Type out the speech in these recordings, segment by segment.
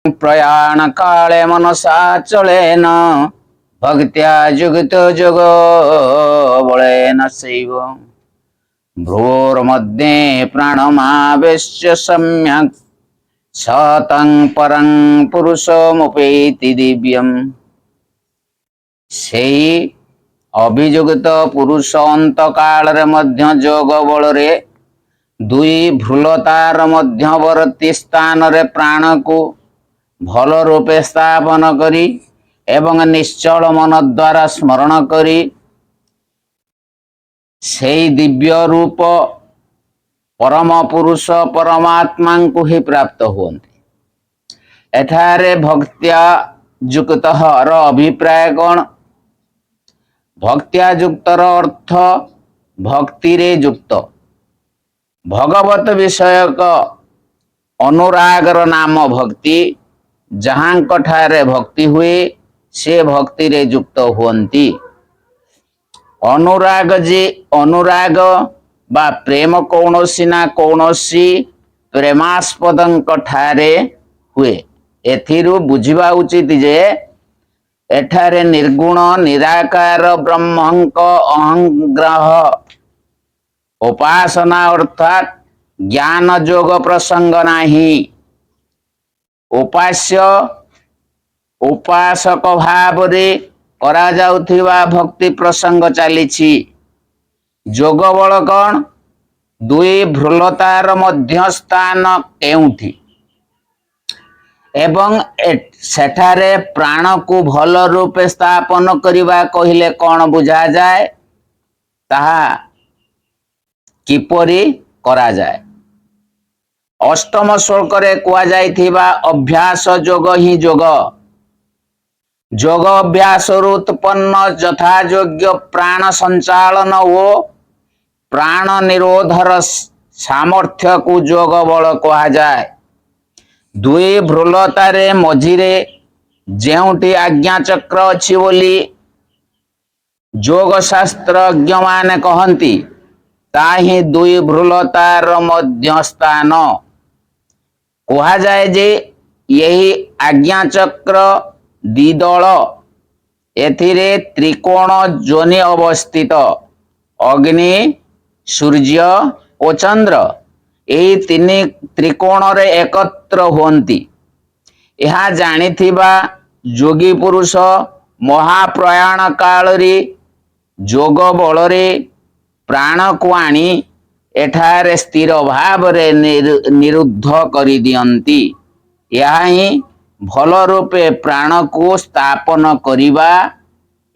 प्रयाण काले मनसा चलेन भक्त्या जुगत जोग बलेन सैव भ्रोर्मध्ये प्राणमावेश्य सम्यक् सतं परं पुरुषमुपेति दिव्यम। सेई अभियुक्त पुरुष अंत काल रे मध्य जोग बल रे दुई भ्रूलतार मध्यवर्ती स्थान रे प्राण को भल रूपे स्थापन करी एवं निश्चल मन द्वारा स्मरण करी सेई दिव्य रूप परम पुरुष परमात्मा को ही प्राप्त हुअन्ति। एठारे भक्त्या युक्त अभिप्राय कौन? भक्त्या युक्तर अर्थ भक्ति रे युक्त भगवत विषयक अनुरागर नाम भक्ति जहां कठारे भक्ति हुए से भक्ति रे युक्त हुअन्ति। अनुराग बा प्रेम कौनसी ना कौनसी प्रेमास्पदं कठारे हुए। एथिरु बुझिबा उचित जे एठारे निर्गुण निराकार ब्रह्मंक अहंग्रह उपासना अर्थात ज्ञान जोग प्रसंग नाही। उपास्य उपासक भाव रे करा जाउथिबा भक्ति प्रसंग चलीछि। जोग बल कौन? दुई भ्रूलतार मध्य स्थान केउठी एवं सेठारे प्राण को भल रूपे स्थापन करिबा कहिले कौन बुझा जाए? ताहा किपरि करा जाए? अष्टम श्लोक रे कुआ जाइथिबा अभ्यास जोग ही जोग। जोग अभ्यास उत्पन्न यथा योग्य प्राण संचालन ओ प्राण निरोधर सामर्थ्य को जोग बल कहा जाए। दुई भ्रूलतारे मझिरे जेउटी आज्ञा चक्र अछि बोली जोग शास्त्रज्ञ माने कहंती ताही दुई भ्रूलतार मध्य स्थान कहा जाए जे यही आज्ञा चक्र दिदल एथिरे त्रिकोण जोनि अवस्थित अग्नि सूर्य और चंद्र यही तीन त्रिकोण रे एकत्र होती। यह जानिथिबा योगी पुरुष महाप्रयाण काल रे जोग बल रे प्राण को आनी एठारे स्थिर भाव रे निरुद्ध करी दियंती। यह ही भल रूपे प्राण को स्थापन करिबा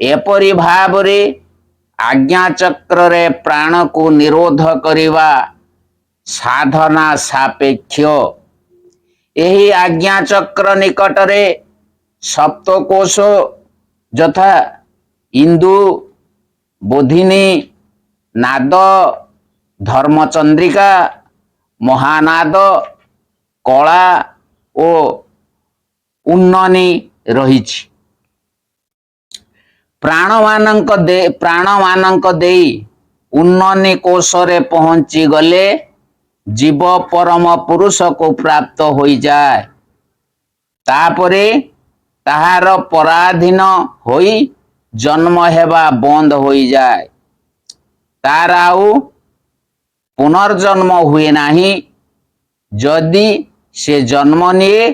एपरि भाव रे आज्ञा चक्र रे प्राण को निरोध करिबा साधना सापेक्ष। यही आज्ञा चक्र निकट रे सप्तकोश यथा इंदु बोधिनी नाद धर्मचंद्रिका महानाद कला ओ उन्ननी रहिछि। प्राण मानक देई उन्ननी कोश रे पहुंची गले जीव परम पुरुष को प्राप्त होई जाए। तापरे ताहार पराधीन होई जन्म हेबा बंद होई जाए। तार आउ पुनर्जन्म हुए नाही। जदि से जन्म निये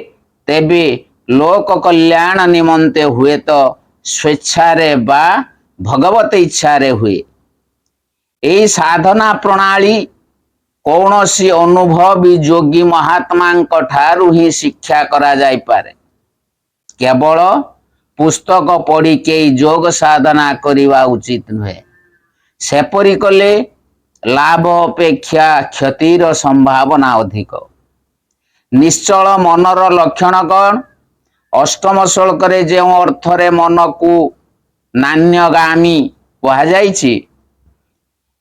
तेबे लोक कल्याण निमंते हुए तो स्वेच्छारे बा भगवत इच्छारे हुए। यही साधना प्रणाली कौनसी अनुभवी योगी महात्मा ठारू ही शिक्षा करा जाई पारे। केवल पुस्तक पढ़ी के योग साधना करिवा उचित नुहे। सेपरि कले लाभ अपेक्षा क्षतिर संभावना अधिक। निश्चल मनर लक्षण कौन? अष्टम श्लोक रे जो अर्थ रे मन को नान्यगामी कहा जाइछि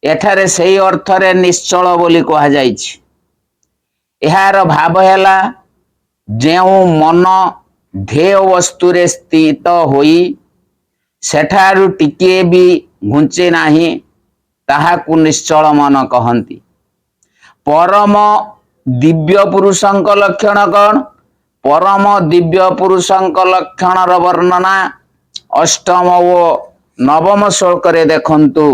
एठारे सही अर्थ रे निश्चल बोली कहा जाइछि। एहार भाव हैला जेउ मन ध्येय वस्तु रे स्थित होई सेठारु टिके भी घुंचे नाही ताहाकु निश्चल मन कहंती। परम दिव्य पुरुषंक लक्षण कौन? परम दिव्य पुरुषंक लक्षणर वर्णना अष्टम ओ नवम श्लोक रे देखंतु।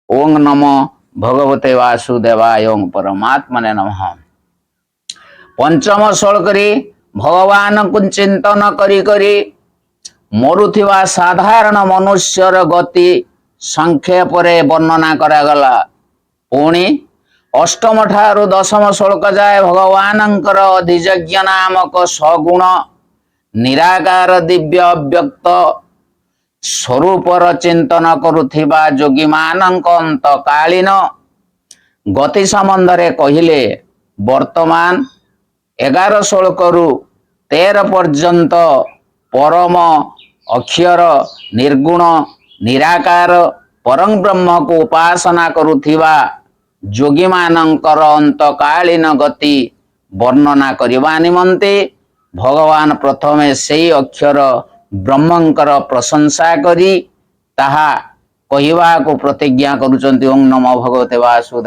ओं नमो भगवते वासुदेवाय ओं परमात्मने नमः। पंचम श्लोक रे भगवान को चिंतन करी करी मरुथिबा साधारण मनुष्यर गति संक्षेप रे वर्णना करागला। पुणी अष्टम ठारू दशम श्लोक जाए भगवानंकर अधिजज्ञ नामक सगुण निराकार दिव्य अव्यक्त स्वरूपर चिंतन करुथिबा योगी मानक अंतकालीन गति संबंधरे कहिले। वर्तमान 11 श्लोक रु 13 पर्यंत परम अक्षर निर्गुण निराकार परम ब्रह्म को उपासना करुथिबा योगी मानकर अंतकालीन गति वर्णना करबा निमंते भगवान प्रथमे सेई अक्षर ब्रह्मंकर प्रशंसा करी ताहा कहिबा को प्रतिज्ञा करुचंती। ओं नमो भगवते वासुदेवाय।